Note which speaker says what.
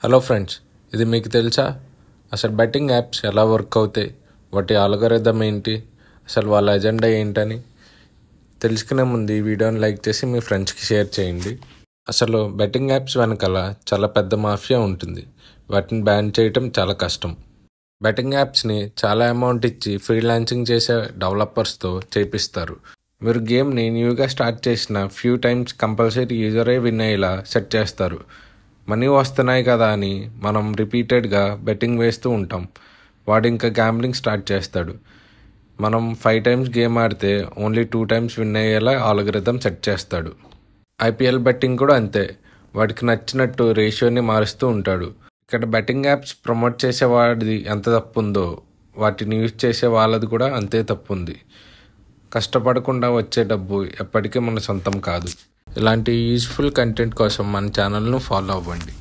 Speaker 1: Hello friends, ఇది మీకు తెలుసా? అసలు బెట్టింగ్ యాప్స్ ఎలా వర్క్ అవుతాయి, వాటి ఆల్గోరిథం ఏంటి, అసలు వాళ్ళ ఎజెండా ఏంటని తెలుసుకునే ముందు ఈ వీడియోని లైక్ చేసి మీ ఫ్రెండ్స్కి షేర్ చేయండి. అసలు బెట్టింగ్ యాప్స్ వెనకాల చాలా పెద్ద మాఫియా ఉంటుంది. వాటిని బ్యాన్ చేయటం చాలా కష్టం. బెట్టింగ్ యాప్స్ని చాలా అమౌంట్ ఇచ్చి ఫ్రీలాన్సింగ్ చేసే డెవలపర్స్తో చేపిస్తారు. మీరు గేమ్ని న్యూగా స్టార్ట్ చేసిన ఫ్యూ టైమ్స్ కంపల్సరీ యూజరే విన్ అయ్యేలా సెట్ చేస్తారు. మనీ వస్తున్నాయి కదా అని మనం రిపీటెడ్గా బెట్టింగ్ వేస్తూ ఉంటాం. వాడు ఇంకా గ్యాంబ్లింగ్ స్టార్ట్ చేస్తాడు. మనం 5 టైమ్స్ గేమ్ ఆడితే ఓన్లీ 2 టైమ్స్ విన్ అయ్యేలా ఆల్గోరిథం సెట్ చేస్తాడు. ఐపీఎల్ బెట్టింగ్ కూడా అంతే. వాడికి నచ్చినట్టు రేషియోని మారుస్తూ ఉంటాడు. ఇక్కడ బెట్టింగ్ యాప్స్ ప్రమోట్ చేసే వాడిది ఎంత తప్పు ఉందో, వాటిని యూజ్ చేసే వాళ్ళది కూడా అంతే తప్పు ఉంది. కష్టపడకుండా వచ్చే డబ్బు ఎప్పటికీ మన సొంతం కాదు. ఇలాంటి యూస్ఫుల్ కంటెంట్ కోసం మన ఛానల్ను ఫాలో అవ్వండి.